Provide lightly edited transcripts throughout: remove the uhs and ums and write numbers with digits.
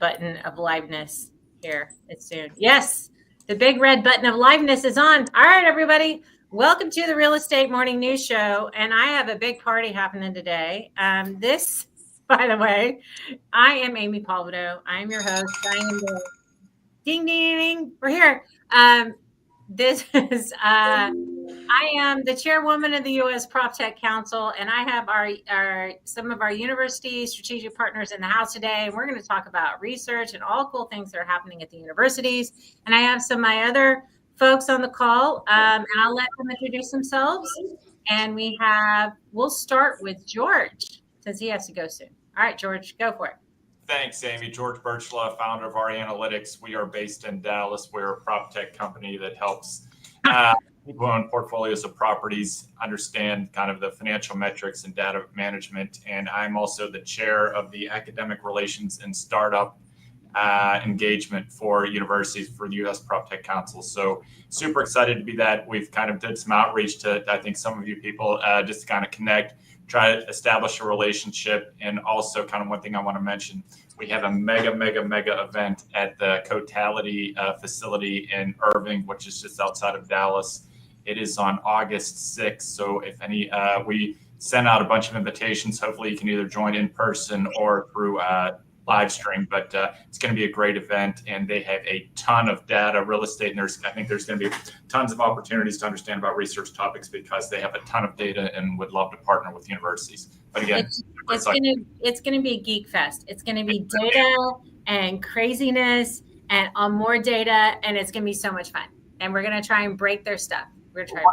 button of liveness here. It's soon. Yes, the big red button of liveness is on. All right, everybody. Welcome to the Real Estate Morning News Show. And I have a big party happening today. This, by the way, I am Amy Palvido. I am your host. I am the ding, ding, ding. We're here. This is I am the chairwoman of the U.S. Proptech Council, and I have our some of our university strategic partners in the house today. And we're going to talk about research and all cool things that are happening at the universities. And I have some of my other folks on the call, and I'll let them introduce themselves. And we'll start with George, since he has to go soon. All right, George, go for it. Thanks, Amy. George Birchlaw, founder of our Analytics. We are based in Dallas. We're a Proptech company that helps people own portfolios of properties understand kind of the financial metrics and data management. And I'm also the chair of the Academic Relations and Startup engagement for universities for the U.S. Proptech Council. So super excited to be that. We've kind of did some outreach to, I think, some of you people just to kind of connect, try to establish a relationship. And also kind of one thing I want to mention, we have a mega event at the Cotality facility in Irving, which is just outside of Dallas. It is on August 6th. So if any, we sent out a bunch of invitations. Hopefully you can either join in person or through live stream, but it's going to be a great event, and they have a ton of data, real estate, and I think there's going to be tons of opportunities to understand about research topics because they have a ton of data and would love to partner with universities. But again, it's going to be a geek fest. It's going to be data and craziness and more data, and it's going to be so much fun. And we're going to try and break their stuff. We're trying to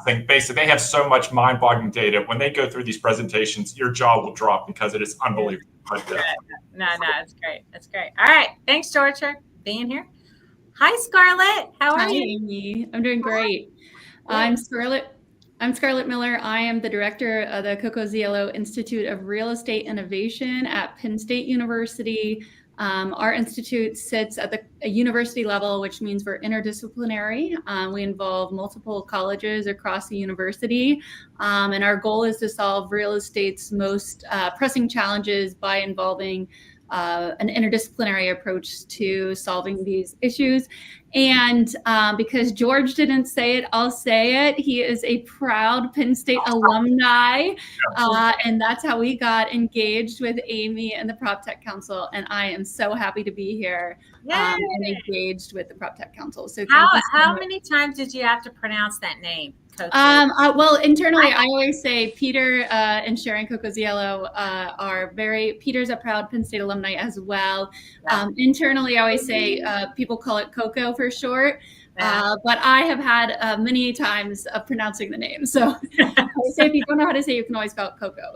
break. Basically, they have so much mind-boggling data. When they go through these presentations, your jaw will drop because it is unbelievable. But, no, it's great. That's great. All right. Thanks, George, for being here. Hi, Scarlett. How are you? Hi, Amy. I'm doing great. I'm Scarlett Miller. I am the director of the Cocozziello Institute of Real Estate Innovation at Penn State University. Our institute sits at a university level, which means we're interdisciplinary. We involve multiple colleges across the university. And our goal is to solve real estate's most pressing challenges by involving an interdisciplinary approach to solving these issues. And because George didn't say it, I'll say it. He is a proud Penn State alumni. And that's how we got engaged with Amy and the Proptech Council. And I am so happy to be here and engaged with the Proptech Council. So how many times did you have to pronounce that name? Well, internally, I always say Peter and Sharon Cocozziello Peter's a proud Penn State alumni as well. Yeah. Internally, I always say people call it Coco for short, but I have had many times of pronouncing the name. So I say if you don't know how to say it, you can always spell it Coco.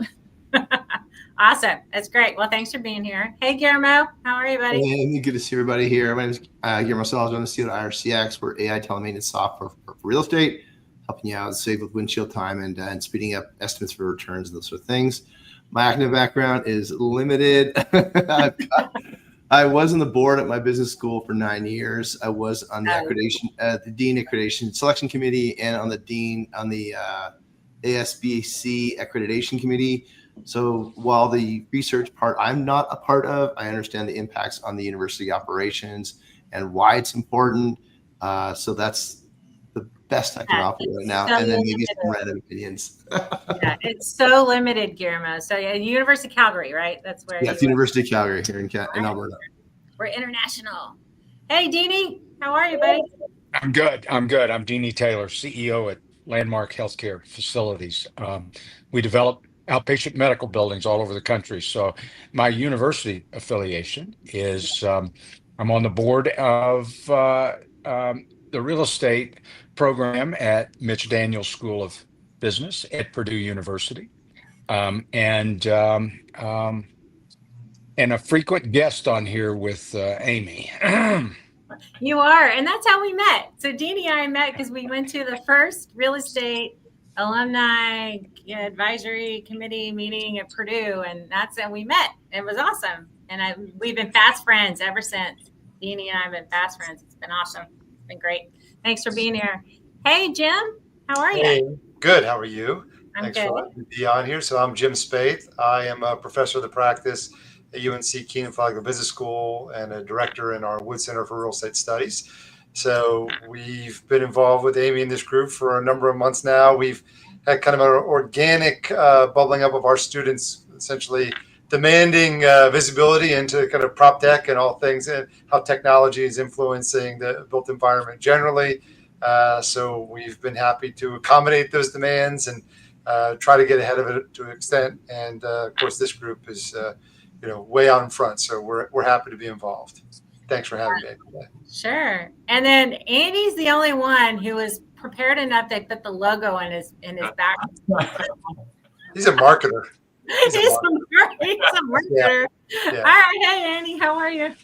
Awesome. That's great. Well, thanks for being here. Hey, Guillermo. How are you, buddy? Hey, good to see everybody here. My name is Guillermo Salazar. I'm the CEO at IRCX. We're AI telemaintenance software for real estate, helping you out save with windshield time and speeding up estimates for returns and those sort of things. My academic background is limited. I was on the board at my business school for 9 years. I was on the the Dean Accreditation Selection Committee and on the ASBC Accreditation Committee. So while the research part I'm not a part of, I understand the impacts on the university operations and why it's important. So that's the best I can offer right now, and then maybe some random opinions. Yeah, it's so limited, Guillermo. So yeah, University of Calgary, right? That's where. Yeah, it's University of Calgary here in Alberta. We're international. Hey, Deanie, how are you, buddy? I'm good. I'm Deanie Taylor, CEO at Landmark Healthcare Facilities. We develop outpatient medical buildings all over the country. So my university affiliation is I'm on the board of the real estate program at Mitch Daniels School of Business at Purdue University, and a frequent guest on here with Amy. You are, and that's how we met. So Deanie and I met because we went to the first real estate alumni advisory committee meeting at Purdue, and that's how we met. It was awesome, and we've been fast friends ever since. Deanie and I have been fast friends. It's been awesome. It's been great. Thanks for being here. Hey, Jim, how are you? Hey, good. How are you? I'm Thanks good. for letting me be on here. So I'm Jim Spaeth. I am a professor of the practice at UNC Kenan-Flagler Business School and a director in our Wood Center for Real Estate Studies. So we've been involved with Amy in this group for a number of months now. We've had kind of an organic bubbling up of our students, essentially demanding visibility into kind of Proptech and all things and how technology is influencing the built environment generally. So we've been happy to accommodate those demands and try to get ahead of it to an extent. And of course, this group is way out in front. So we're happy to be involved. Thanks for having me today. Sure. And then Andy's the only one who was prepared enough to put the logo in his back. He's a marketer. He's a marketer. Yeah. All right. Hey, Andy, how are you?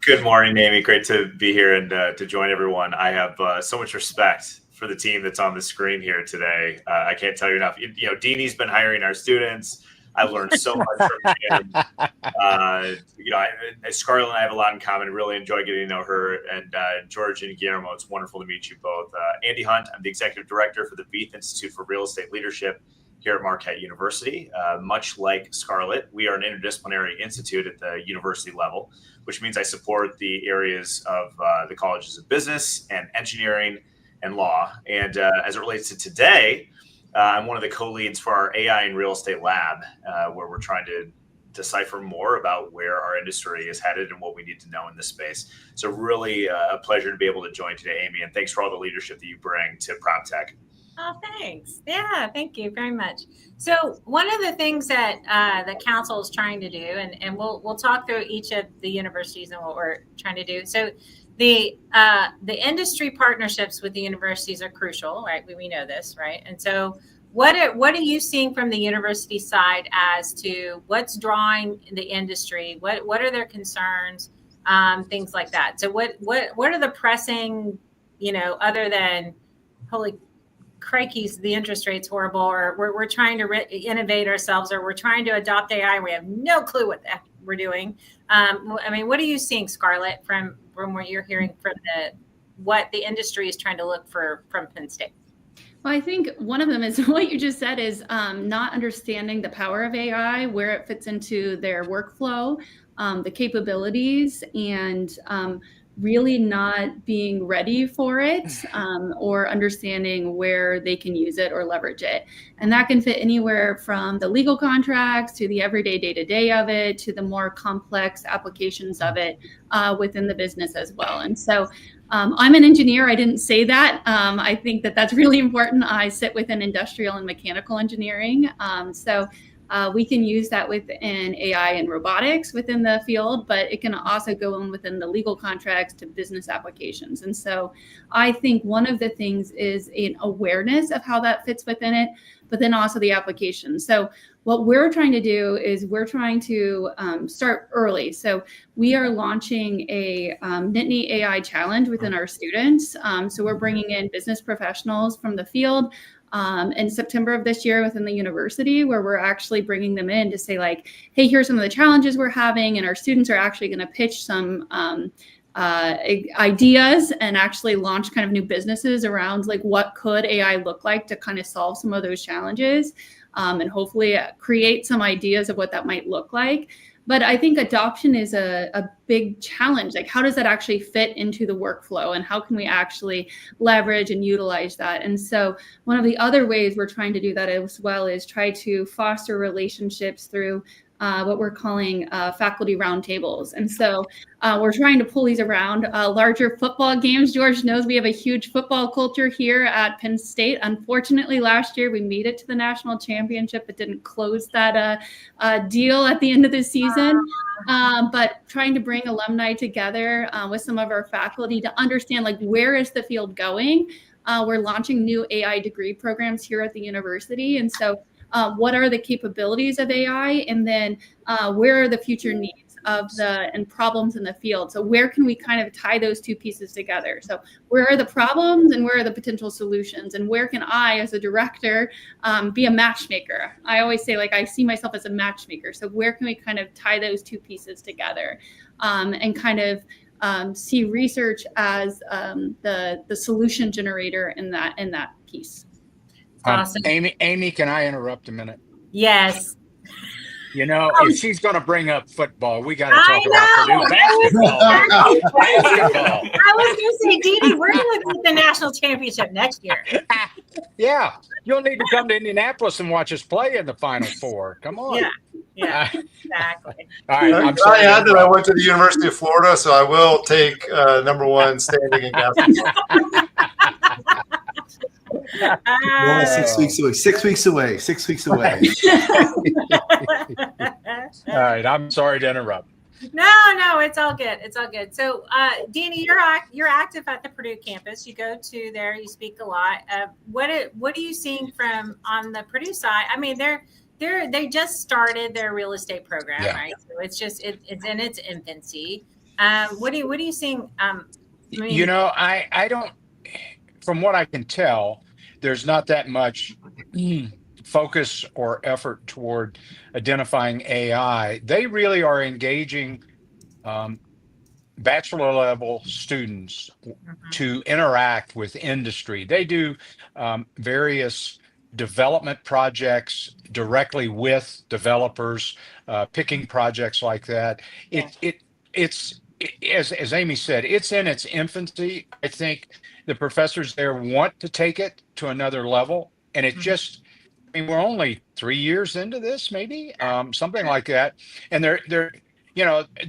Good morning, Amy. Great to be here and to join everyone. I have so much respect for the team that's on the screen here today. I can't tell you enough. Deanie's been hiring our students. I've learned so much from him. Scarlett and I have a lot in common. Really enjoy getting to know her. And George and Guillermo, it's wonderful to meet you both. Andy Hunt, I'm the executive director for the Beath Institute for Real Estate Leadership here at Marquette University. Much like Scarlett, we are an interdisciplinary institute at the university level, which means I support the areas of the colleges of business and engineering and law. And as it relates to today, I'm one of the co-leads for our AI and real estate lab, where we're trying to decipher more about where our industry is headed and what we need to know in this space. So really a pleasure to be able to join today, Amy, and thanks for all the leadership that you bring to Proptech. Oh, thanks. Yeah, thank you very much. So one of the things that the council is trying to do, and we'll talk through each of the universities and what we're trying to do. So the industry partnerships with the universities are crucial, right? We know this, right? And so what are you seeing from the university side as to what's drawing the industry? What are their concerns? Things like that. So what are the pressing, other than holy crikeys, the interest rate's horrible, or we're trying to innovate ourselves, or we're trying to adopt AI. We have no clue what that we're doing. What are you seeing, Scarlett, from what you're hearing from what the industry is trying to look for from Penn State? Well, I think one of them is what you just said is not understanding the power of AI, where it fits into their workflow, the capabilities, and really not being ready for it or understanding where they can use it or leverage it. And that can fit anywhere from the legal contracts to the everyday day-to-day of it to the more complex applications of it within the business as well. And so I'm an engineer. I didn't say that. I think that that's really important. I sit within industrial and mechanical engineering. So we can use that within AI and robotics within the field, but it can also go in within the legal contracts to business applications. And so I think one of the things is an awareness of how that fits within it, but then also the application. So what we're trying to do is we're trying to start early. So we are launching a Nittany AI challenge within our students. So we're bringing in business professionals from the field in September of this year within the university, where we're actually bringing them in to say like, hey, here's some of the challenges we're having. And our students are actually going to pitch some ideas and actually launch kind of new businesses around like what could AI look like to kind of solve some of those challenges and hopefully create some ideas of what that might look like. But I think adoption is a big challenge. Like, how does that actually fit into the workflow, and how can we actually leverage and utilize that? And so one of the other ways we're trying to do that as well is try to foster relationships through what we're calling faculty roundtables. And so we're trying to pull these around larger football games. George knows we have a huge football culture here at Penn State. Unfortunately, last year we made it to the national championship, but didn't close that deal at the end of the season. But trying to bring alumni together with some of our faculty to understand like where is the field going. We're launching new AI degree programs here at the university. And so what are the capabilities of AI, and then where are the future needs and problems in the field? So where can we kind of tie those two pieces together? So where are the problems and where are the potential solutions, and where can I, as a director, be a matchmaker? I always say like I see myself as a matchmaker. So where can we kind of tie those two pieces together and kind of see research as the solution generator in that piece? Awesome. Amy, can I interrupt a minute? Yes. You know, if she's going to bring up football, we got to I talk about Purdue basketball. Basketball. I was going to say, Dee Dee, we're going to beat the national championship next year. Yeah, you'll need to come to Indianapolis and watch us play in the Final Four. Come on. Yeah, exactly. All right, I'm I sorry. add that I went to the University of Florida, so I will take number one standing in basketball. Well, 6 weeks away. 6 weeks away. 6 weeks away. All right, I'm sorry to interrupt. No, it's all good. It's all good. So, Deanie, you're active at the Purdue campus. You go to there. You speak a lot. What are you seeing from on the Purdue side? I mean, they just started their real estate program, right? So it's in its infancy. What are you seeing? You know, I don't. From what I can tell, there's not that much focus or effort toward identifying AI. They really are engaging bachelor level students to interact with industry. They do various development projects directly with developers, picking projects like that. It's as Amy said, it's in its infancy. I think the professors there want to take it to another level, and it just, I mean, we're only 3 years into this, maybe something like that. And there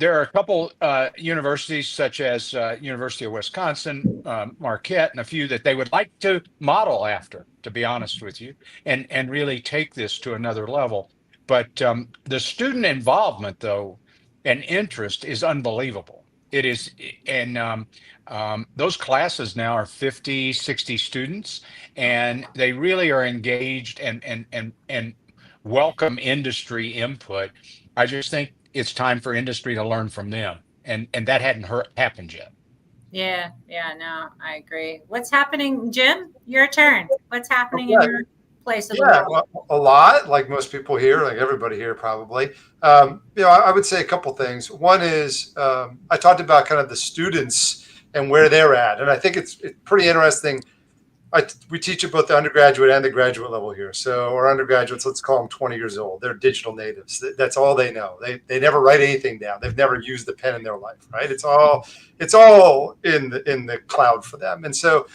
are a couple universities such as University of Wisconsin, Marquette, and a few that they would like to model after, to be honest with you, and really take this to another level. But the student involvement, though, and interest is unbelievable. It is, and those classes now are 50, 60 students, and they really are engaged and welcome industry input. I just think it's time for industry to learn from them, and that hadn't happened yet. Yeah, no, I agree. What's happening, Jim? Your turn. What's happening in your place of the world? Well, a lot, like most people here, like everybody here probably. I would say a couple things. One is I talked about kind of the students and where they're at, and I think it's pretty interesting. We teach at both the undergraduate and the graduate level here. So our undergraduates, let's call them 20 years old. They're digital natives. That's all they know. They never write anything down. They've never used a pen in their life, right? It's all in the cloud for them. And so,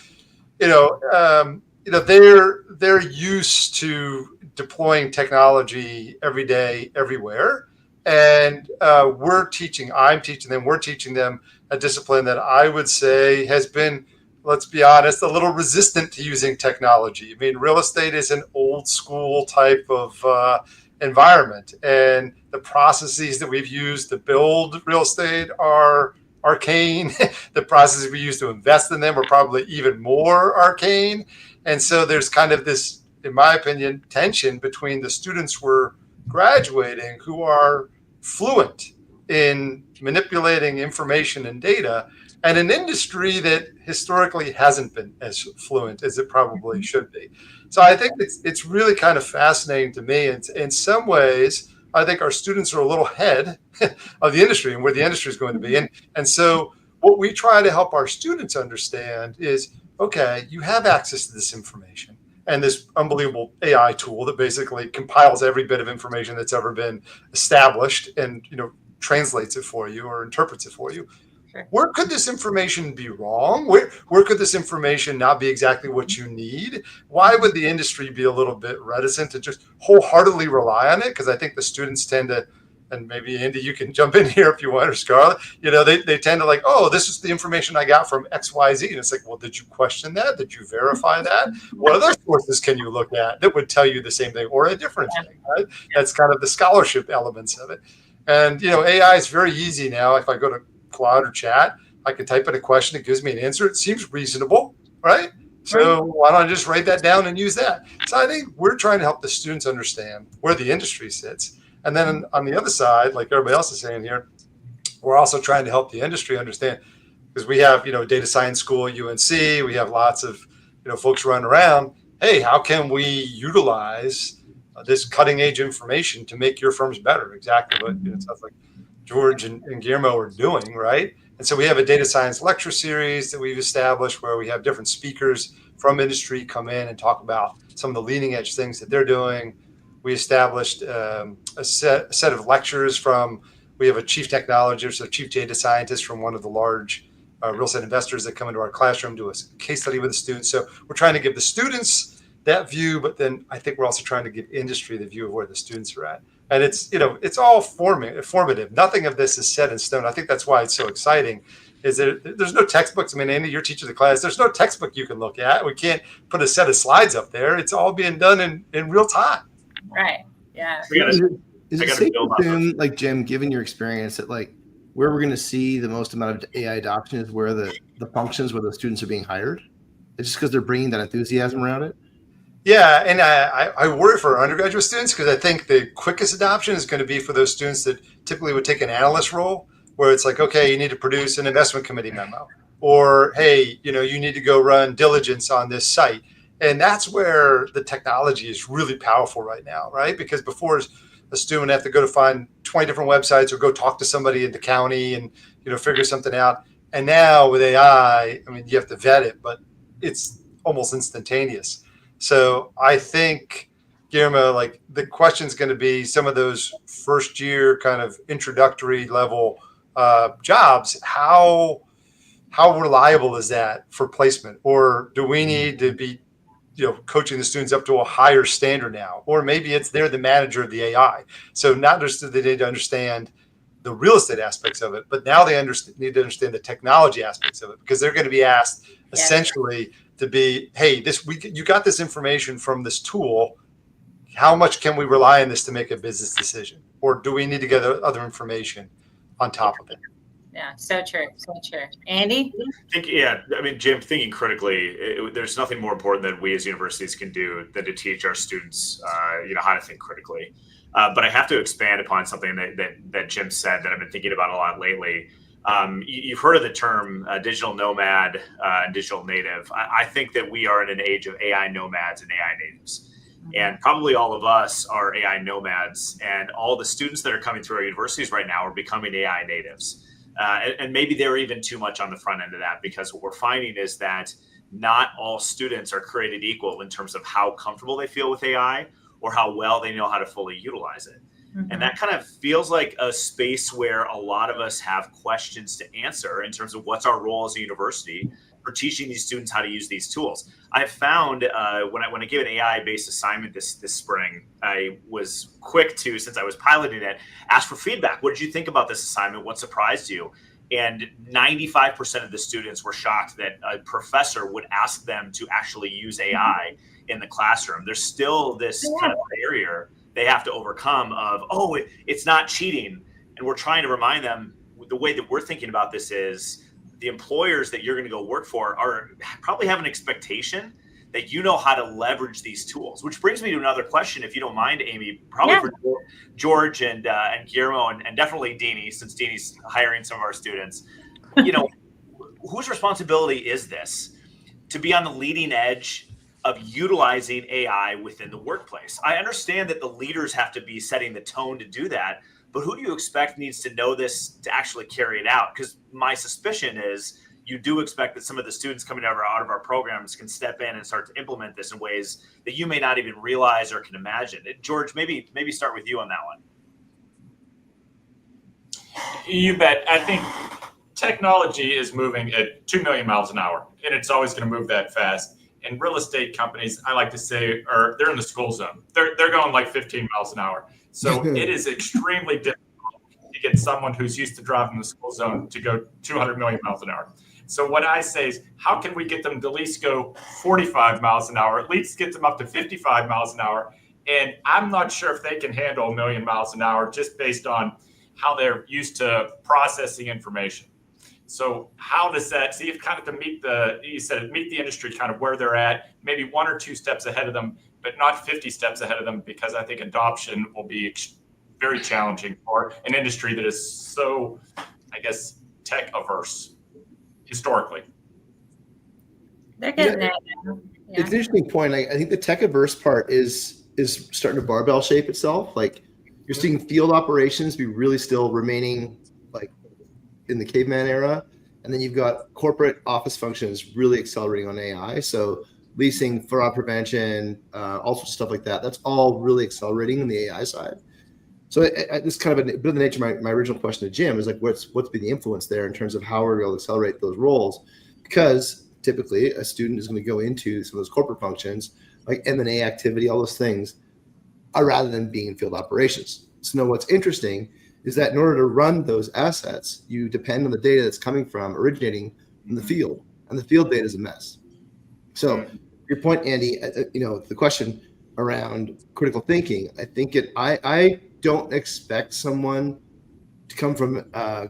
they're used to deploying technology every day, everywhere. And we're teaching them a discipline that I would say has been, let's be honest, a little resistant to using technology. I mean, real estate is an old school type of environment, and the processes that we've used to build real estate are arcane. The processes we use to invest in them are probably even more arcane. And so there's kind of this, in my opinion, tension between the students we're graduating who are fluent in manipulating information and data, and an industry that historically hasn't been as fluent as it probably should be. So I think it's really kind of fascinating to me. And in some ways, I think our students are a little ahead of the industry and where the industry is going to be. And so what we try to help our students understand is, okay, you have access to this information and this unbelievable AI tool that basically compiles every bit of information that's ever been established and, translates it for you or interprets it for you. Where could this information be wrong? Where could this information not be exactly what you need? Why would the industry be a little bit reticent to just wholeheartedly rely on it? Because I think the students tend to, and maybe Andy, you can jump in here if you want, or Scarlett, they tend to like, oh, this is the information I got from XYZ. And it's like, well, did you question that? Did you verify that? What other sources can you look at that would tell you the same thing or a different thing, right? That's kind of the scholarship elements of it. And, AI is very easy now. If I go to Claude or chat, I can type in a question, it gives me an answer. It seems reasonable, right? So why don't I just write that down and use that? So I think we're trying to help the students understand where the industry sits. And then on the other side, like everybody else is saying here, we're also trying to help the industry understand, because we have, data science school at UNC, we have lots of, folks running around. Hey, how can we utilize this cutting edge information to make your firms better? Exactly what it sounds like George and Guillermo are doing, right? And so we have a data science lecture series that we've established where we have different speakers from industry come in and talk about some of the leading edge things that they're doing. we established a set of lectures from, we have a chief technologist, a chief data scientist from one of the large real estate investors that come into our classroom, do a case study with the students. So we're trying to give the students that view, but then I think we're also trying to give industry the view of where the students are at. And it's, it's all formative. Nothing of this is set in stone. I think that's why it's so exciting, is that there's no textbooks. I mean, Andy, you're teaching the class. There's no textbook you can look at. We can't put a set of slides up there. It's all being done in real time. Right. Yeah. Is it safe to assume, like, Jim, given your experience, that like where we're going to see the most amount of AI adoption is where the functions where the students are being hired? It's just because they're bringing that enthusiasm around it? Yeah, and I worry for our undergraduate students, because I think the quickest adoption is going to be for those students that typically would take an analyst role, where it's like, okay, you need to produce an investment committee memo, or hey, you need to go run diligence on this site. And that's where the technology is really powerful right now, right? Because before, a student would have to go to find 20 different websites or go talk to somebody in the county and figure something out. And now with AI, I mean, you have to vet it, but it's almost instantaneous. So I think, Guillermo, like, the question's going to be some of those first year kind of introductory level jobs. How reliable is that for placement? Or do we need to be coaching the students up to a higher standard now? Or maybe it's they're the manager of the AI. So not just that they need to understand the real estate aspects of it, but now they need to understand the technology aspects of it, because they're going to be asked essentially to be, hey, this week you got this information from this tool. How much can we rely on this to make a business decision? Or do we need to get other information on top of it? Yeah, so true, so true. Andy? I mean, Jim, thinking critically, there's nothing more important that we as universities can do than to teach our students, how to think critically. But I have to expand upon something that Jim said that I've been thinking about a lot lately. You've heard of the term digital nomad and digital native. I think that we are in an age of AI nomads and AI natives. And probably all of us are AI nomads, and all the students that are coming through our universities right now are becoming AI natives. And maybe they're even too much on the front end of that, because what we're finding is that not all students are created equal in terms of how comfortable they feel with AI or how well they know how to fully utilize it. Mm-hmm. And that kind of feels like a space where a lot of us have questions to answer in terms of what's our role as a university for teaching these students how to use these tools. I found when I gave an AI-based assignment this spring, I was quick to, since I was piloting it, ask for feedback. What did you think about this assignment? What surprised you? And 95% of the students were shocked that a professor would ask them to actually use AI in the classroom. There's still this kind of barrier they have to overcome of, it's not cheating. And we're trying to remind them the way that we're thinking about this is the employers that you're going to go work for probably have an expectation that you know how to leverage these tools, which brings me to another question, if you don't mind, Amy, probably for George and Guillermo and definitely Deanie, since Deanie's hiring some of our students. Whose responsibility is this to be on the leading edge of utilizing AI within the workplace? I understand that the leaders have to be setting the tone to do that, but who do you expect needs to know this to actually carry it out? Because my suspicion is you do expect that some of the students coming out of our programs can step in and start to implement this in ways that you may not even realize or can imagine. George, maybe start with you on that one. You bet. I think technology is moving at 2 million miles an hour, and it's always going to move that fast. And real estate companies, I like to say, they're in the school zone. They're going like 15 miles an hour. So it is extremely difficult to get someone who's used to driving the school zone to go 200 million miles an hour. So what I say is, how can we get them to at least go 45 miles an hour, at least get them up to 55 miles an hour? And I'm not sure if they can handle 1 million miles an hour just based on how they're used to processing information. So how does that, see if kind of to meet the industry kind of where they're at, maybe 1 or 2 steps ahead of them, but not 50 steps ahead of them, because I think adoption will be very challenging for an industry that is so, I guess, tech averse historically. They're getting there. Yeah. It's an interesting point. I think the tech averse part is starting to barbell shape itself. Like, you're seeing field operations be really still remaining like in the caveman era. And then you've got corporate office functions really accelerating on AI. So leasing, fraud prevention, all sorts of stuff like that. That's all really accelerating on the AI side. So this kind of a bit of the nature of my original question to Jim is like, what's been the influence there in terms of how we're able to accelerate those roles? Because typically a student is going to go into some of those corporate functions like M&A activity, all those things, rather than being in field operations. So now what's interesting is that in order to run those assets, you depend on the data that's coming from originating from the field, and the field data is a mess. So your point, Andy, the question around critical thinking, I think I don't expect someone to come from a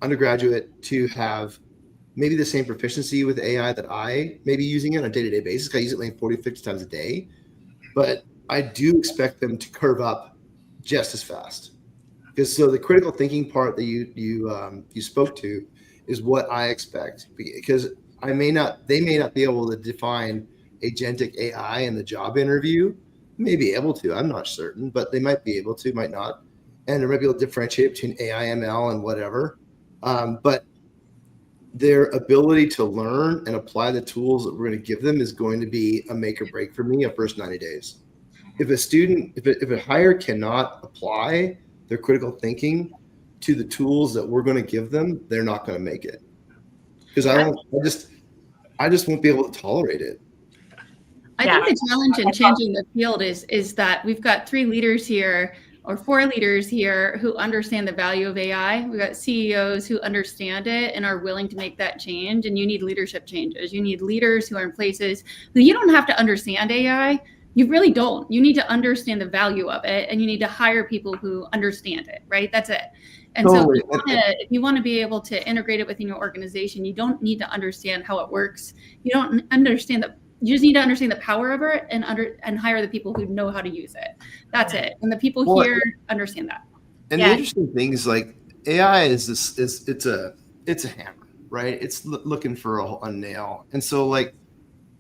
undergraduate to have maybe the same proficiency with AI that I may be using it on a day-to-day basis. I use it like 40, 50 times a day, but I do expect them to curve up just as fast. Because so the critical thinking part that you spoke to is what I expect, because they may not be able to define agentic AI in the job interview. May be able to, I'm not certain, but they might be able to, might not. And they might be able to differentiate between AI, ML, and whatever. But their ability to learn and apply the tools that we're going to give them is going to be a make or break for me at first 90 days. If a hire cannot apply their critical thinking to the tools that we're going to give them, they're not going to make it. Because I just won't be able to tolerate it. I think the challenge in changing the field is that we've got 3 leaders here or 4 leaders here who understand the value of AI. We've got CEOs who understand it and are willing to make that change. And you need leadership changes. You need leaders who are in places who you don't have to understand AI. You really don't. You need to understand the value of it, and you need to hire people who understand it, right? That's it. And totally. So if you want to be able to integrate it within your organization, you don't need to understand how it works. You don't understand that. You just need to understand the power of it and hire the people who know how to use it. That's it. And the people here understand that. And the interesting thing is, like, AI is it's a hammer, right? It's looking for a nail. And so, like,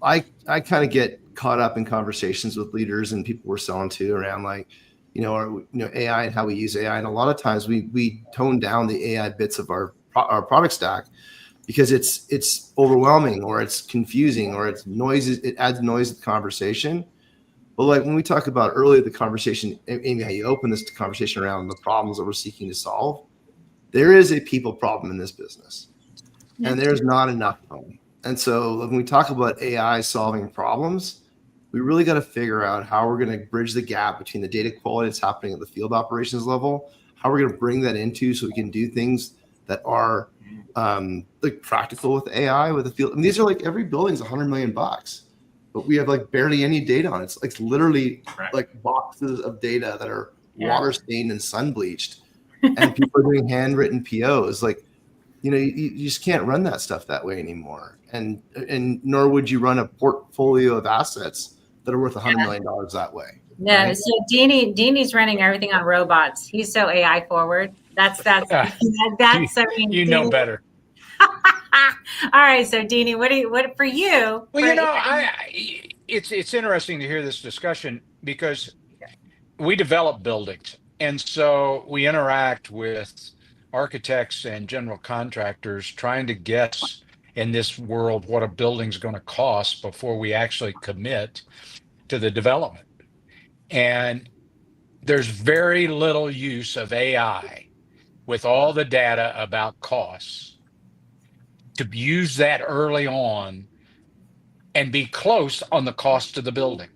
I kind of get caught up in conversations with leaders and people we're selling to around, like, AI and how we use AI. And a lot of times we tone down the AI bits of our product stack because it's overwhelming, or it's confusing, or it's noisy. It adds noise to the conversation. But like when we talked about earlier, the conversation, Amy, how you open this conversation around the problems that we're seeking to solve, there is a people problem in this business, and there's not enough of them. And so when we talk about AI solving problems, we really got to figure out how we're going to bridge the gap between the data quality that's happening at the field operations level, how we're going to bring that into so we can do things that are like practical with AI with the field. And these are like, every building's $100 million, but we have like barely any data on it. It's like literally like boxes of data that are water stained and sun bleached, and people are doing handwritten POs. Like, you just can't run that stuff that way anymore. And nor would you run a portfolio of assets that are worth $100 million that way. No, right? so Deanie's running everything on robots. He's so AI forward. That's I mean, you know better. All right, so Deanie, what for you? Well, it's interesting to hear this discussion because we develop buildings, and so we interact with architects and general contractors trying to guess in this world what a building's going to cost before we actually commit to the development. And there's very little use of AI with all the data about costs to use that early on and be close on the cost of the building.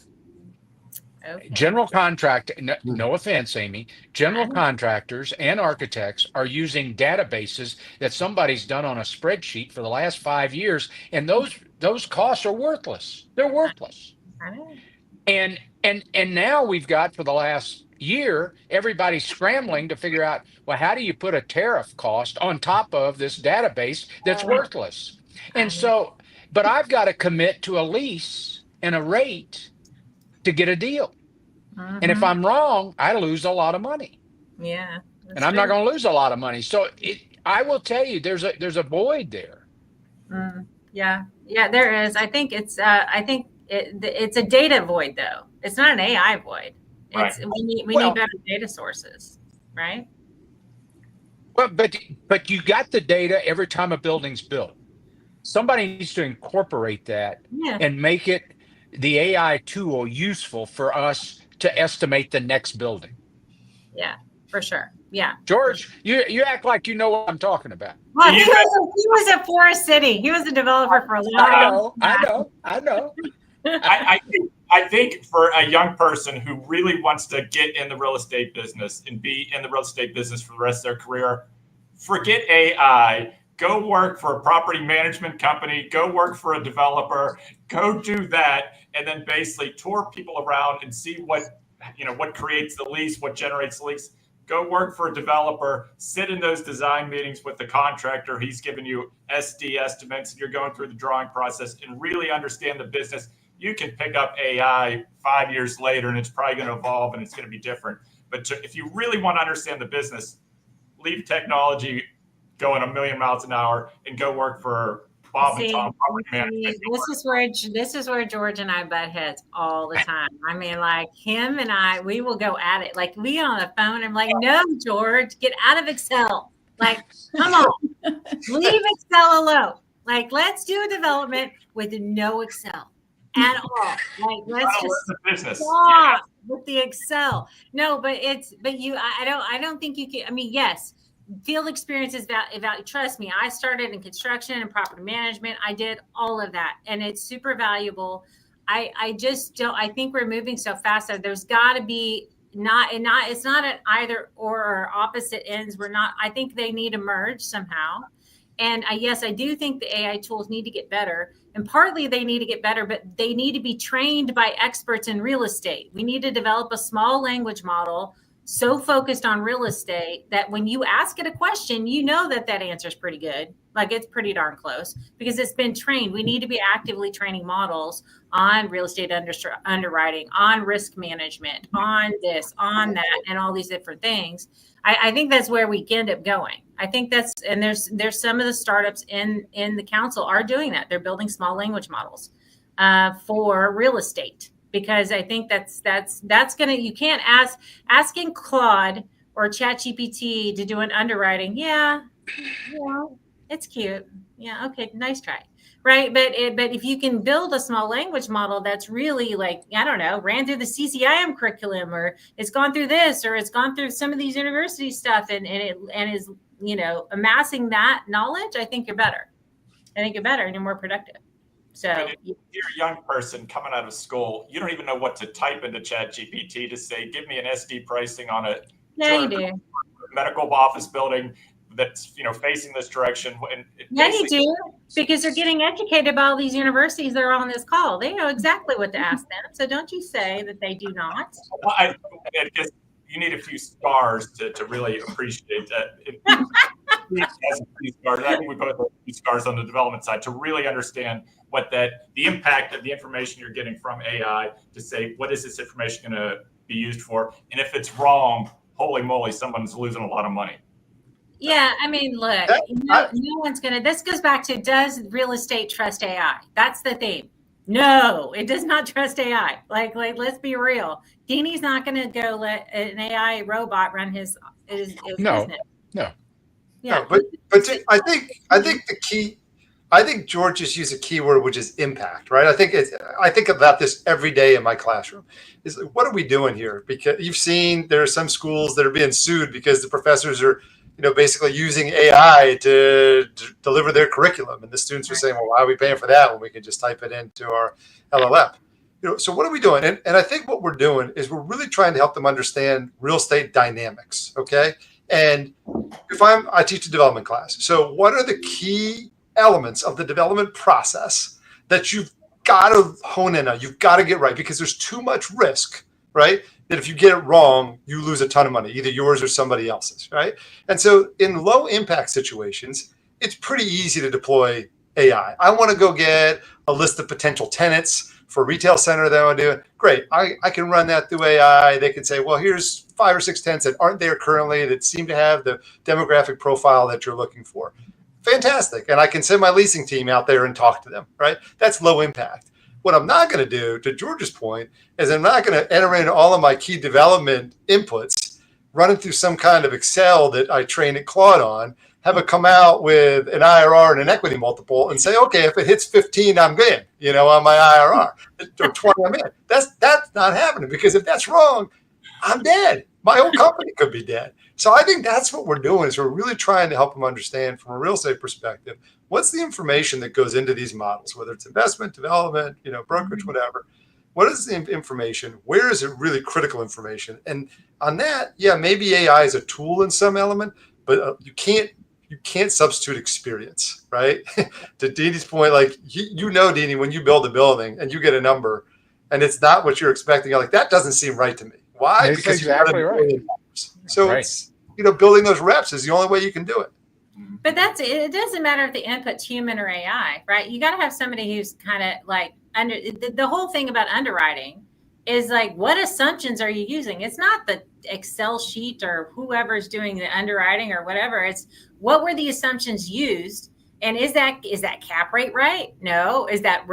Okay. General contract, no offense, Amy, general contractors and architects are using databases that somebody's done on a spreadsheet for the last 5 years, and those costs are worthless. They're worthless. And now we've got, for the last year, everybody's scrambling to figure out, well, how do you put a tariff cost on top of this database that's worthless? And so, but I've got to commit to a lease and a rate to get a deal. Mm-hmm. And if I'm wrong, I lose a lot of money. Yeah. And I'm not going to lose a lot of money. So I will tell you, there's a void there. Yeah, there is. I think it's a data void, though. It's not an AI void. It's we need better data sources, right? But you got the data every time a building's built. somebody needs to incorporate that Yeah. and make it the AI tool useful for us to estimate the next building. Yeah, for sure. Yeah. George, you act like you know what I'm talking about. Well, he was at Forest City. He was a developer for a long time. I know. I think for a young person who really wants to get in the real estate business and be in the real estate business for the rest of their career, forget AI. Go work for a property management company. Go work for a developer. Go do that, and then basically tour people around and see what creates the lease, what generates the lease. Go work for a developer. Sit in those design meetings with the contractor. He's giving you SD estimates, and you're going through the drawing process and really understand the business. You can pick up AI 5 years later, and it's probably going to evolve and it's going to be different. But if you really want to understand the business, leave technology going 1,000,000 miles an hour and go work for Bob and Tom Property Management. This is where George and I butt heads all the time. I mean, like him and I, we will go at it. Like we on the phone. I'm like, no, George, get out of Excel. Like, come on, leave Excel alone. Like, let's do a development with no Excel at all. Like, let's just stop with the Excel. No, but I don't think you can. I mean, yes. Field experience is about. Trust me, I started in construction and property management. I did all of that, and it's super valuable. I just don't. I think we're moving so fast that there's got to be it's not an either or opposite ends. I think they need to merge somehow. And yes, I do think the AI tools need to get better. And partly they need to get better, but they need to be trained by experts in real estate. We need to develop a small language model so focused on real estate that when you ask it a question, you know that answer is pretty good. Like it's pretty darn close because it's been trained. We need to be actively training models on real estate underwriting, on risk management, on this, on that, and all these different things. I think that's where we end up going. I think and there's some of the startups in the council are doing that. They're building small language models for real estate. Because I think that's gonna, you can't asking Claude or ChatGPT to do an underwriting. Yeah, it's cute. Yeah, okay, nice try, right? But if you can build a small language model that's really like, I don't know, ran through the CCIM curriculum, or it's gone through this, or it's gone through some of these university stuff, and is amassing that knowledge, I think you're better. I think you're better and you're more productive. So if you're a young person coming out of school, you don't even know what to type into ChatGPT to say, give me an SD pricing on a medical office building that's facing this direction. Yeah, you do, because they're getting educated by all these universities that are on this call. They know exactly what to ask them. So don't you say that they do not. Well, I guess you need a few stars to really appreciate that. I think we both have a few stars on the development side to really understand what the impact of the information you're getting from AI to say, what is this information going to be used for? And if it's wrong, holy moly, someone's losing a lot of money. Yeah, I mean, look, no one's going to, this goes back to, does real estate trust AI? That's the theme. No, it does not trust AI. Like let's be real. Deanie's not going to go let an AI robot run his business. No. Yeah, but I think the key. I think George just used a keyword, which is impact, right? I think about this every day in my classroom. Is like, what are we doing here? Because you've seen there are some schools that are being sued because the professors are, basically using AI to deliver their curriculum, and the students are saying, "Well, why are we paying for that when we can just type it into our LLM?" So what are we doing? And I think what we're doing is we're really trying to help them understand real estate dynamics. Okay, and I teach a development class. So what are the key elements of the development process that you've got to hone in on? You've got to get right, because there's too much risk, right? That if you get it wrong, you lose a ton of money, either yours or somebody else's, right? And so in low impact situations, it's pretty easy to deploy AI. I want to go get a list of potential tenants for a retail center that I want to do. Great. I can run that through AI. They can say, well, here's 5 or 6 tenants that aren't there currently that seem to have the demographic profile that you're looking for. Fantastic. And I can send my leasing team out there and talk to them, right? That's low impact. What I'm not going to do, to George's point, is I'm not going to enter in all of my key development inputs, running through some kind of Excel that I train at Claude on, have it come out with an IRR and an equity multiple and say, okay, if it hits 15, I'm in, on my IRR, or 20, I'm in. That's not happening, because if that's wrong, I'm dead. My whole company could be dead. So I think that's what we're doing, is we're really trying to help them understand from a real estate perspective, what's the information that goes into these models, whether it's investment, development, brokerage, whatever. What is the information? Where is it really critical information? And on that, yeah, maybe AI is a tool in some element, but you can't substitute experience, right? To Deanie's point, like, Deanie, when you build a building and you get a number and it's not what you're expecting, you're like, that doesn't seem right to me. Why? That's because exactly right. So Right. it's, building those reps is the only way you can do it. But it doesn't matter if the input's human or AI, right? You got to have somebody who's kind of like the whole thing about underwriting is like, what assumptions are you using? It's not the Excel sheet or whoever's doing the underwriting or whatever. It's what were the assumptions used, and is that cap rate right? No. Is that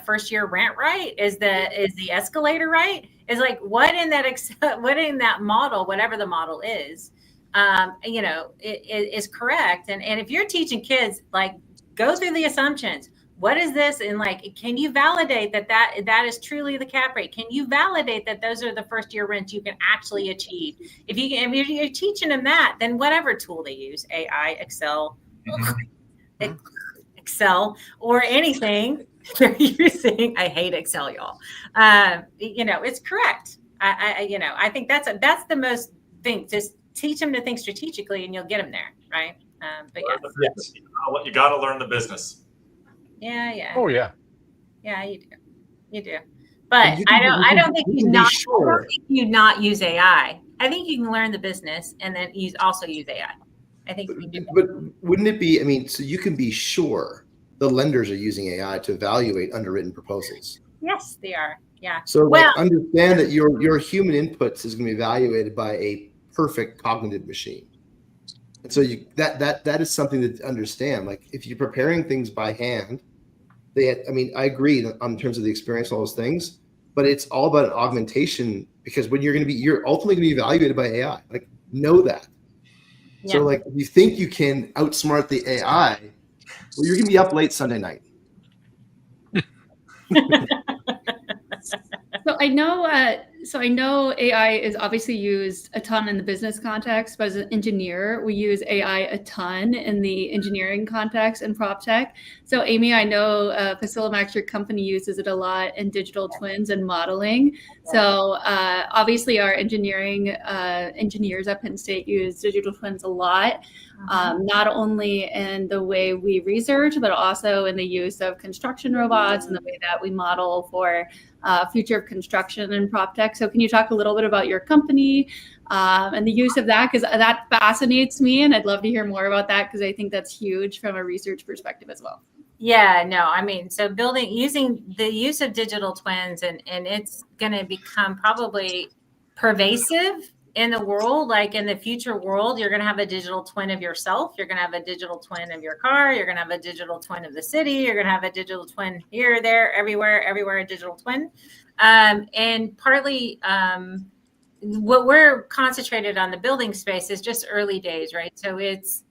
first year rent right? Is the escalator right? Is like what in that model, whatever the model is, it is correct. And if you're teaching kids, like, go through the assumptions. What is this? And like, can you validate that is truly the cap rate? Can you validate that those are the first year rents you can actually achieve? If you're teaching them that, then whatever tool they use, AI, Excel, or anything they're using, I hate Excel, y'all. It's correct. I think that's the most thing. Just teach them to think strategically, and you'll get them there, right? But Yes. You got to learn the business. yeah. Oh yeah. Yeah, you do. But I don't think you not use AI. I think you can learn the business and then also use AI. I think you do. But wouldn't it be, so you can be sure the lenders are using AI to evaluate underwritten proposals. Yes, they are. Yeah. So understand that your human inputs is going to be evaluated by a perfect cognitive machine. And so that is something to understand. Like, if you're preparing things by hand, I agree on terms of the experience, all those things, but it's all about an augmentation, because when you're ultimately going to be evaluated by AI, like, know that. Yeah. So like, if you think you can outsmart the AI, well, you're going to be up late Sunday night. So I know AI is obviously used a ton in the business context, but as an engineer, we use AI a ton in the engineering context and Proptech. So Amy, I know Facilimax, your company, uses it a lot in digital twins and modeling. So obviously our engineers at Penn State use digital twins a lot, not only in the way we research, but also in the use of construction robots and the way that we model for future of construction and Proptech. So can you talk a little bit about your company and the use of that? Because that fascinates me, and I'd love to hear more about that, because I think that's huge from a research perspective as well. Yeah, no, so using the use of digital twins, and it's going to become probably pervasive in the world. Like, in the future world, you're going to have a digital twin of yourself. You're going to have a digital twin of your car. You're going to have a digital twin of the city. You're going to have a digital twin here, there, everywhere, a digital twin. And partly what we're concentrated on the building space is just early days, right? So it's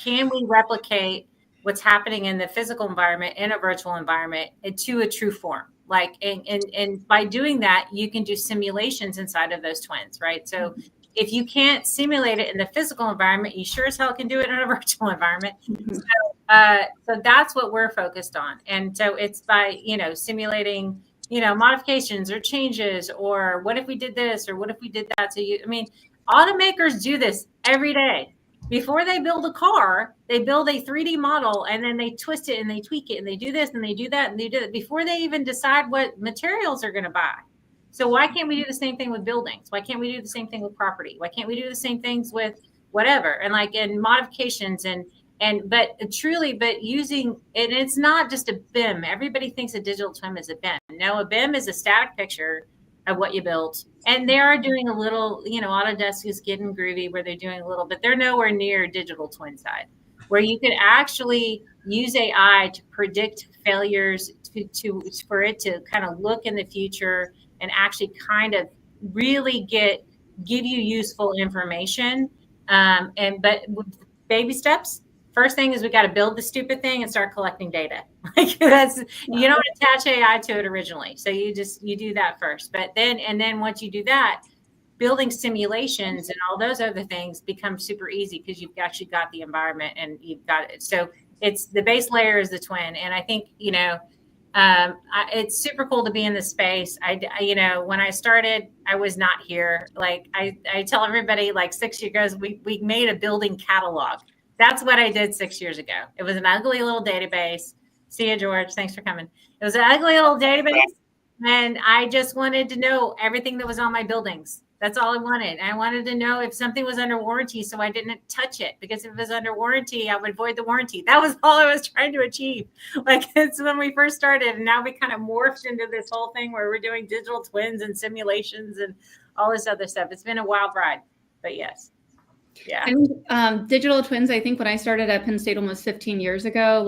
can we replicate what's happening in the physical environment in a virtual environment to a true form? Like, and by doing that, you can do simulations inside of those twins, right? So if you can't simulate it in the physical environment, you sure as hell can do it in a virtual environment. So that's what we're focused on. And so it's by, simulating, modifications or changes, or what if we did this, or what if we did that? So automakers do this every day. Before they build a car, they build a 3D model, and then they twist it and they tweak it, and they do this and they do that and they do it before they even decide what materials they're going to buy. So why can't we do the same thing with buildings? Why can't we do the same thing with property? Why can't we do the same things with whatever? And like in modifications but using, and it's not just a BIM. Everybody thinks a digital twin is a BIM. No, a BIM is a static picture of what you built. And they are doing a little, Autodesk is getting groovy where they're doing a little, but they're nowhere near digital twin side, where you could actually use AI to predict failures, for it to kind of look in the future and actually kind of really give you useful information. But baby steps. First thing is we got to build the stupid thing and start collecting data. Like you don't attach AI to it originally. So you do that first. But then once you do that, building simulations and all those other things become super easy because you've actually got the environment and you've got it. So it's the base layer is the twin. And I think, it's super cool to be in this space. I when I started, I was not here. Like I tell everybody, like 6 years ago, we made a building catalog. That's what I did 6 years ago. It was an ugly little database. See you, George. Thanks for coming. It was an ugly little database. And I just wanted to know everything that was on my buildings. That's all I wanted. I wanted to know if something was under warranty so I didn't touch it, because if it was under warranty, I would void the warranty. That was all I was trying to achieve. Like, it's when we first started, and now we kind of morphed into this whole thing where we're doing digital twins and simulations and all this other stuff. It's been a wild ride, but yes. Yeah. And digital twins, I think when I started at Penn State almost 15 years ago,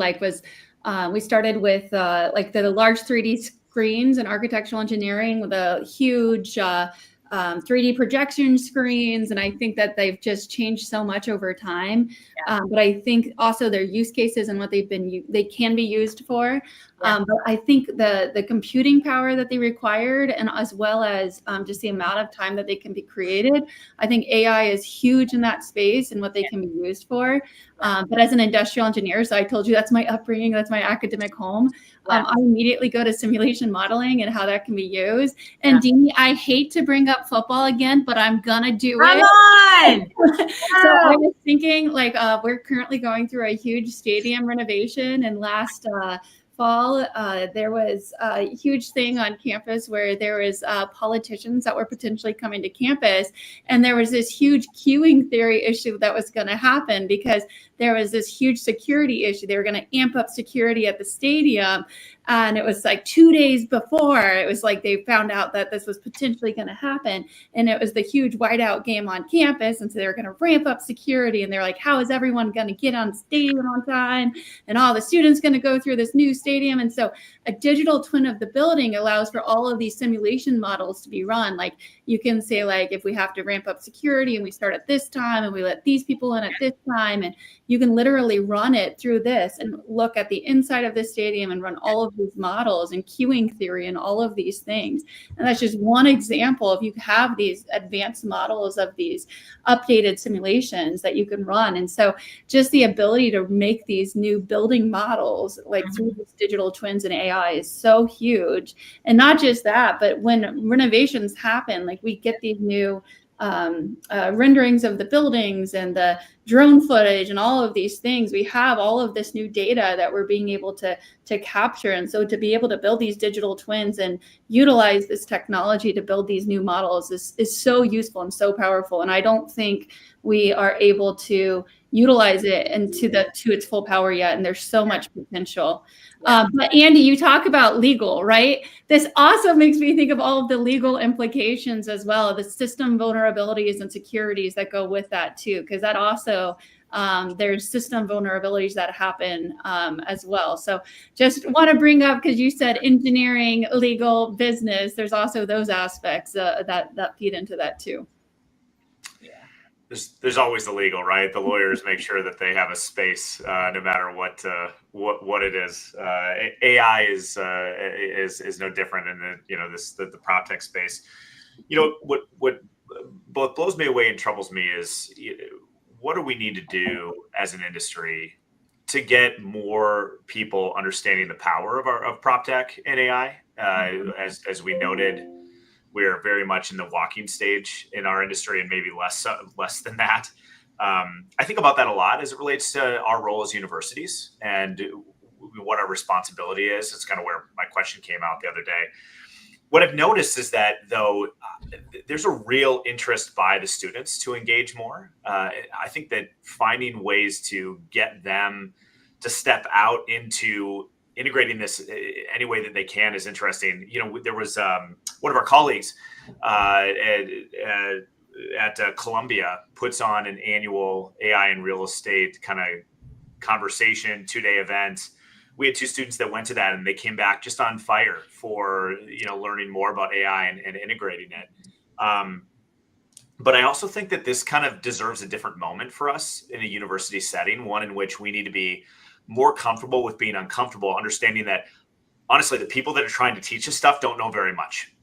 we started with the large 3D screens in architectural engineering with a huge 3D projection screens. And I think that they've just changed so much over time. Yeah. But I think also their use cases and what they can be used for. Yeah. But I think the computing power that they required, and as well as just the amount of time that they can be created, I think AI is huge in that space and what they can be used for. But as an industrial engineer, so I told you that's my upbringing, that's my academic home. Yeah. I immediately go to simulation modeling and how that can be used. And Deanie, I hate to bring up football again, but I'm gonna do Come it. on! So I was thinking, we're currently going through a huge stadium renovation, and last fall, there was a huge thing on campus where there was politicians that were potentially coming to campus, and there was this huge queuing theory issue that was going to happen because there was this huge security issue. They were going to amp up security at the stadium, and it was like 2 days before. It was like they found out that this was potentially going to happen, and it was the huge whiteout game on campus, and so they were going to ramp up security, and they're like, how is everyone going to get on stadium on time, and all the students going to go through this new stadium? And so a digital twin of the building allows for all of these simulation models to be run. Like, you can say, like, if we have to ramp up security and we start at this time and we let these people in at this time, and you can literally run it through this and look at the inside of the stadium and run all of these models and queuing theory and all of these things. And that's just one example. If you have these advanced models of these updated simulations that you can run. And so just the ability to make these new building models like through these digital twins and AI is so huge. And not just that, but when renovations happen, like, we get these new renderings of the buildings and the drone footage and all of these things. We have all of this new data that we're being able to capture. And so to be able to build these digital twins and utilize this technology to build these new models is so useful and so powerful. And I don't think we are able to utilize it to its full power yet. And there's so much potential. But Andy, you talk about legal, right? This also makes me think of all of the legal implications as well, the system vulnerabilities and securities that go with that too, because that also, there's system vulnerabilities that happen as well. So just want to bring up, because you said engineering, legal, business, there's also those aspects that feed into that too. There's always the legal, right? The lawyers make sure that they have a space, no matter what it is. AI is no different in the Proptech space. What both blows me away and troubles me is, what do we need to do as an industry to get more people understanding the power of Proptech and AI? As we noted, we are very much in the walking stage in our industry, and maybe less than that. I think about that a lot as it relates to our role as universities and what our responsibility is. It's kind of where my question came out the other day. What I've noticed is that, though, there's a real interest by the students to engage more. I think that finding ways to get them to step out into integrating this any way that they can is interesting. There was one of our colleagues at Columbia puts on an annual AI and real estate kind of conversation 2-day event. We had 2 students that went to that, and they came back just on fire for learning more about AI and integrating it. But I also think that this kind of deserves a different moment for us in a university setting, one in which we need to be more comfortable with being uncomfortable, understanding that honestly, the people that are trying to teach us stuff don't know very much,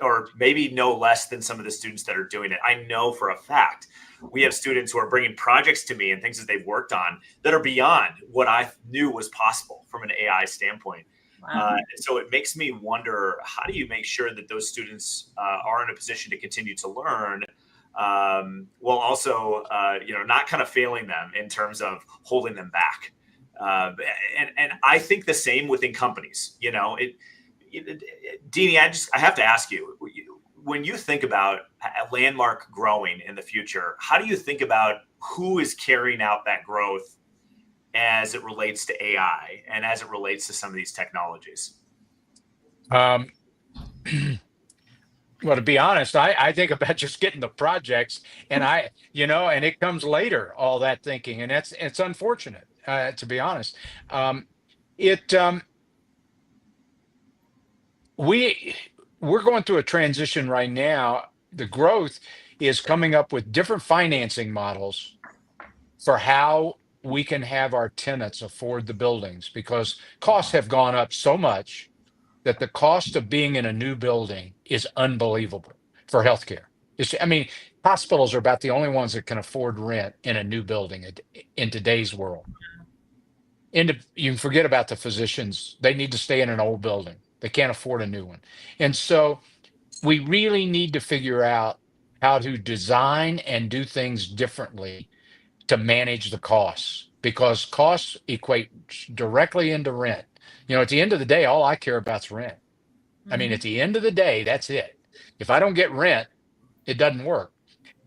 or maybe know less than some of the students that are doing it. I know for a fact we have students who are bringing projects to me and things that they've worked on that are beyond what I knew was possible from an AI standpoint. Wow. So it makes me wonder, how do you make sure that those students are in a position to continue to learn, while also, not kind of failing them in terms of holding them back? And I think the same within companies. Deanie, I have to ask you, when you think about Landmark growing in the future, how do you think about who is carrying out that growth as it relates to AI and as it relates to some of these technologies? Well, to be honest, I think about just getting the projects, and and it comes later, all that thinking, and it's unfortunate, to be honest. We're going through a transition right now. The growth is coming up with different financing models for how we can have our tenants afford the buildings, because costs have gone up so much that the cost of being in a new building is unbelievable for healthcare. Hospitals are about the only ones that can afford rent in a new building in today's world. You can forget about the physicians. They need to stay in an old building. They can't afford a new one. And so we really need to figure out how to design and do things differently to manage the costs, because costs equate directly into rent. At the end of the day, all I care about is rent. At the end of the day, that's it. If I don't get rent, it doesn't work.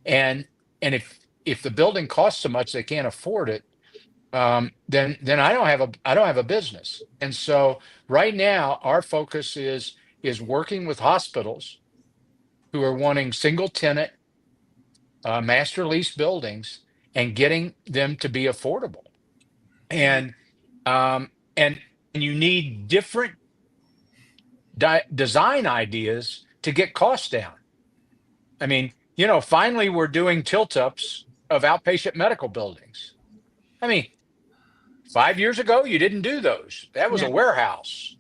And if the building costs so much they can't afford it, then I don't have a business. And so right now, our focus is working with hospitals who are wanting single tenant, master lease buildings, and getting them to be affordable. And you need different design ideas to get costs down. Finally, we're doing tilt-ups of outpatient medical buildings. 5 years ago, you didn't do those. That was a warehouse.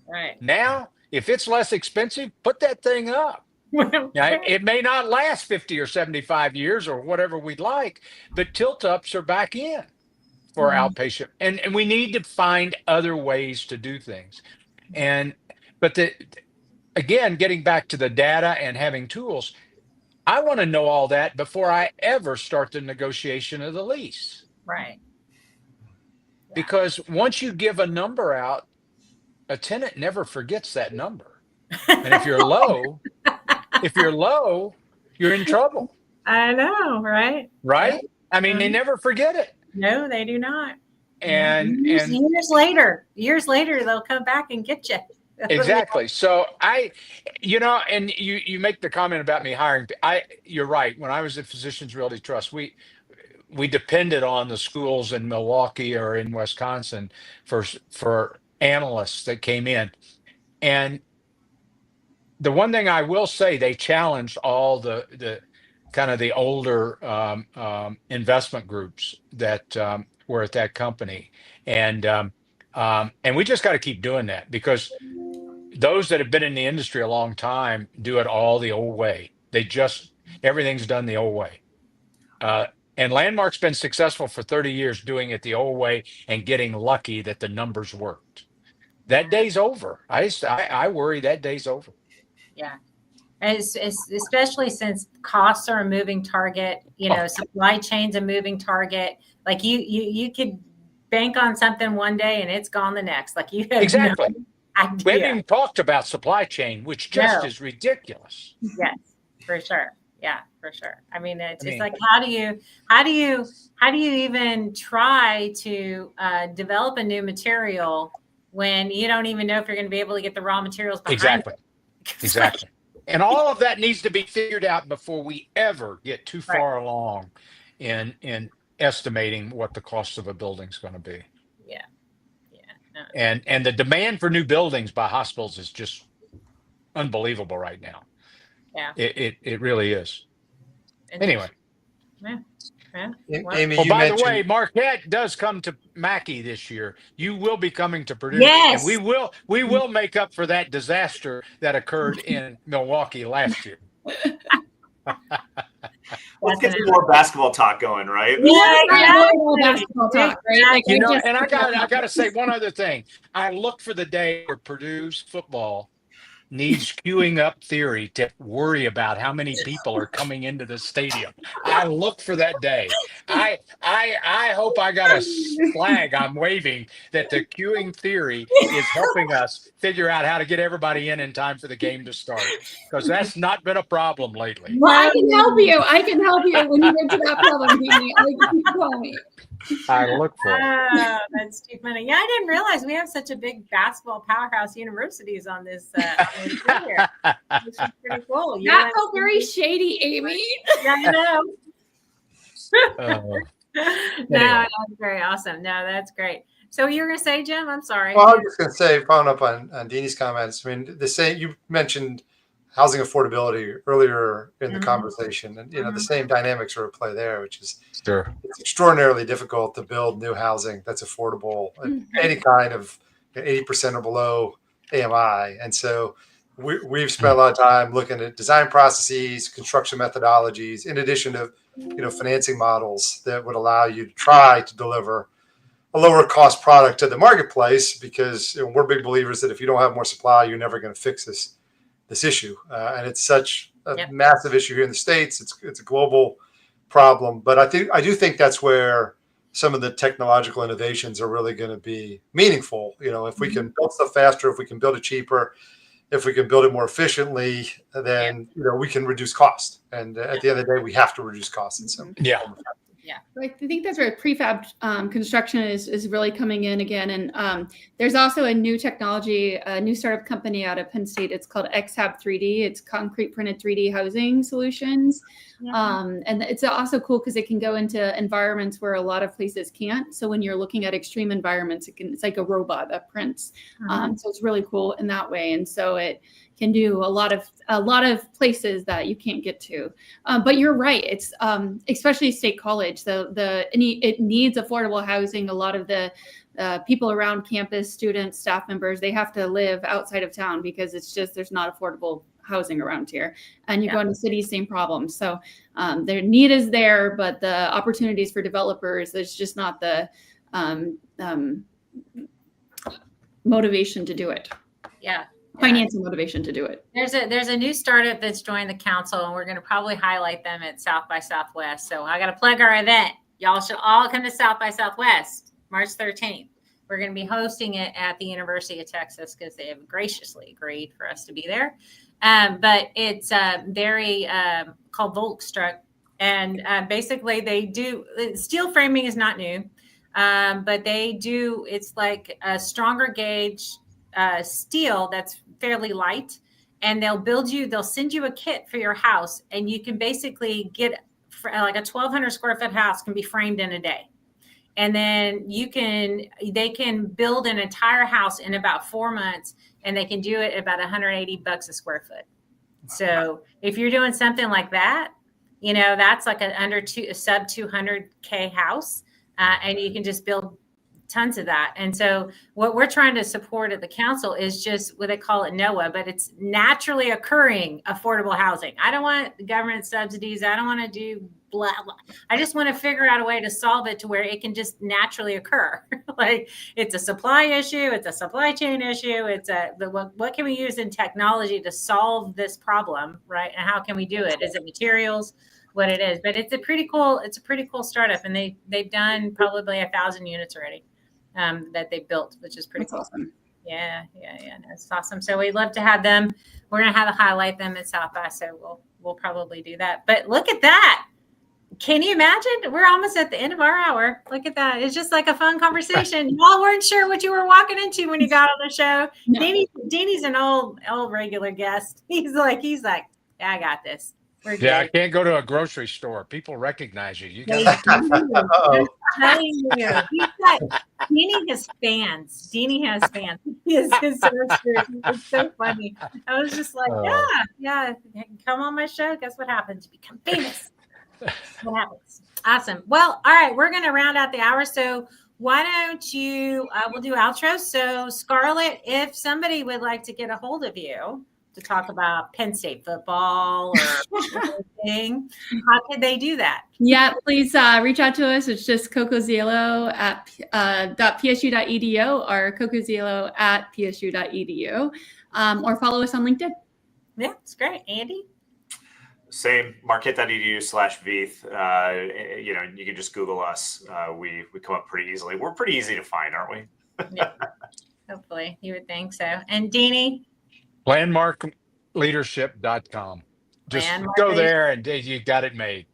Right. Now, if it's less expensive, put that thing up. Now, it may not last 50 or 75 years or whatever we'd like, but tilt-ups are back in for outpatient. And we need to find other ways to do things. But again, getting back to the data and having tools, I want to know all that before I ever start the negotiation of the lease. Right. Because once you give a number out, a tenant never forgets that number. And if you're low, you're in trouble. I know, right? Right? They never forget it. No, they do not. And years later, they'll come back and get you. Exactly. So and you make the comment about me hiring. You're right. When I was at Physicians Realty Trust, we depended on the schools in Milwaukee or in Wisconsin for analysts that came in. And the one thing I will say, they challenged all the kind of the older investment groups that were at that company. And we just got to keep doing that, because those that have been in the industry a long time do it all the old way. Everything's done the old way. And Landmark's been successful for 30 years doing it the old way and getting lucky that the numbers worked. That day's over. I worry that day's over. Yeah. It's especially since costs are a moving target, supply chain's a moving target. Like you could bank on something one day and it's gone the next. Like you have exactly. No idea. We haven't even talked about supply chain, which just is ridiculous. Yes, for sure. Yeah, for sure. It's like, how do you even try to develop a new material when you don't even know if you're going to be able to get the raw materials behind it? Exactly. And all of that needs to be figured out before we ever get too far along in estimating what the cost of a building's going to be. Yeah. No. And the demand for new buildings by hospitals is just unbelievable right now. Yeah. It really is. Anyway. Yeah. Amy, Well, you by the mentioned way, Marquette does come to Mackey this year. You will be coming to Purdue, Yes. and we will make up for that disaster that occurred in Milwaukee last year. Let's get some more basketball talk going, right? Yeah, basketball talk, right? Like, You know, and I got to say one other thing. I look for the day where Purdue's football needs queuing up theory to worry about how many people are coming into the stadium. I look for that day. I hope I got a flag I'm waving that the queuing theory is helping us figure out how to get everybody in time for the game to start, because that's not been a problem lately. Well, I can help you. I can help you when you get to that problem, Deanie. You can call me. I look for it. Oh, that's too funny. Yeah, I didn't realize we have such a big basketball powerhouse universities on this here. Which is pretty cool. That felt very shady, Amy. Yeah, I know. Anyway. No, that's very awesome. No, that's great. So you were going to say, Jim? I'm sorry. Well, I was just going to say, following up on Deanie's comments. I mean, you mentioned housing affordability earlier in the conversation, and the same dynamics are at play there, which is it's extraordinarily difficult to build new housing that's affordable at any kind of 80% or below AMI, and so we've spent a lot of time looking at design processes, construction methodologies, in addition to financing models that would allow you to try to deliver a lower cost product to the marketplace, because we're big believers that if you don't have more supply, you're never going to fix this issue. And it's such a massive issue here in the States. It's a global problem. But I do think that's where some of the technological innovations are really going to be meaningful. If we can build stuff faster, if we can build it cheaper, if we can build it more efficiently, then we can reduce cost. And at the end of the day, we have to reduce costs in some form. Yeah, I think that's where prefab construction is really coming in again. And there's also a new technology, a new startup company out of Penn State. It's called XHAB 3D. It's concrete printed 3D housing solutions. And it's also cool because it can go into environments where a lot of places can't. So when you're looking at extreme environments, it's like a robot that prints. So it's really cool in that way. And so it can do a lot of places that you can't get to. But you're right. It's especially State College. It needs affordable housing. A lot of the people around campus, students, staff members, they have to live outside of town because there's not affordable housing around here. And you go into cities, same problem. So their need is there, but the opportunities for developers, there's just not the motivation to do it. Yeah. Financial motivation to do it. There's a new startup that's joined the council, and we're going to probably highlight them at South by Southwest. So I got to plug our event. Y'all should all come to South by Southwest, March 13th. We're going to be hosting it at the University of Texas because they have graciously agreed for us to be there. But it's very called Volkstruck, and basically they do steel framing is not new, but they do it's like a stronger gauge steel that's fairly light, and they'll send you a kit for your house, and you can basically get like a 1,200 square foot house can be framed in a day. And then they can build an entire house in about 4 months, and they can do it at about $180 a square foot. So if you're doing something like that, that's like a sub 200K house, and you can just build tons of that. And so what we're trying to support at the council is just what they call it NOAA, but it's naturally occurring affordable housing. I don't want government subsidies. I don't want to do blah, blah. I just want to figure out a way to solve it to where it can just naturally occur. Like it's a supply issue. It's a supply chain issue. It's what can we use in technology to solve this problem, right? And how can we do it? Is it materials? What it is? But it's a pretty cool startup, and they've done probably 1,000 units already. That they built, which is pretty cool. Awesome. Yeah. That's awesome. So we'd love to have them. We're going to have to highlight them at South by, so we'll probably do that. But look at that. Can you imagine? We're almost at the end of our hour. Look at that. It's just like a fun conversation. Y'all weren't sure what you were walking into when you got on the show. No. Deanie's an old regular guest. He's like, yeah, I got this. Yeah, I can't go to a grocery store. People recognize you. You got I'm telling you. Deanie has fans. It's so funny. I was just like, yeah. Come on my show. Guess what happens? You become famous. What happens? Awesome. Well, all right, we're going to round out the hour. So why don't you, we'll do outros. So Scarlett, if somebody would like to get a hold of you to talk about Penn State football or anything, how could they do that? Yeah, please reach out to us. It's just cocozielo at .psu.edu or cocozielo at psu.edu, or follow us on LinkedIn. Yeah, it's great. Andy? Same, marquette.edu/Veith. You can just Google us. We come up pretty easily. We're pretty easy to find, aren't we? Yeah, hopefully. You would think so. And Deanie? Landmarkleadership.com. Just Landmark go there and you got it made.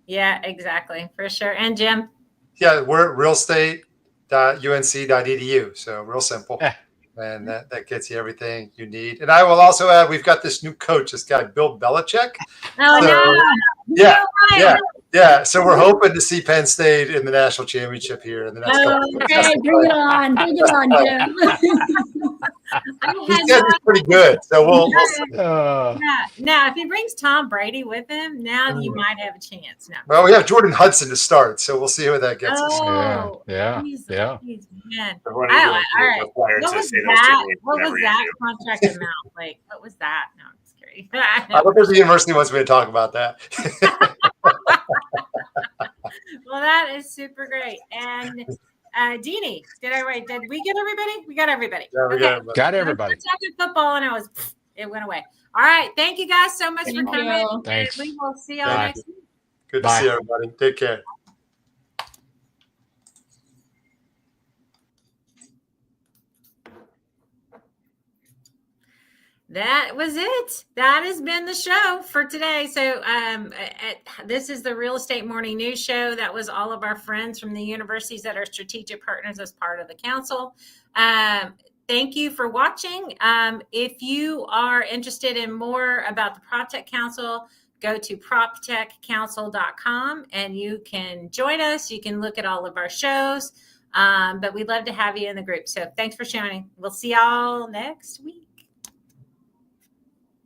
Yeah, exactly. For sure. And Jim? Yeah, we're at realestate.unc.edu. So real simple. And that gets you everything you need. And I will also add, we've got this new coach, this guy, Bill Belichick. Oh, So, no. Yeah. So we're hoping to see Penn State in the national championship here in the next couple of years. Okay, bring it on, Jim. He said it's pretty good. So we'll see. Now, if he brings Tom Brady with him, now you might have a chance. No. Well, we have Jordan Hudson to start, so we'll see who that gets us. Yeah. Man. Everyone All is right. required What to was say those that? two names What was whenever that you do. contract amount? Like, what was that? No, I'm just kidding. I don't think the university wants me to talk about that. Well, that is super great. And Deanie, did we get everybody? We got everybody. Yeah, we got it. Got everybody. I was talking football and it went away. All right. Thank you guys so much for Thank coming. you. Thanks. We will see y'all Bye. next week. Good to Bye. see everybody. Take care. That was it. That has been the show for today. So this is the Real Estate Morning News Show. That was all of our friends from the universities that are strategic partners as part of the council. Thank you for watching. If you are interested in more about the Proptech Council, go to proptechcouncil.com and you can join us. You can look at all of our shows. But we'd love to have you in the group. So thanks for joining. We'll see y'all next week.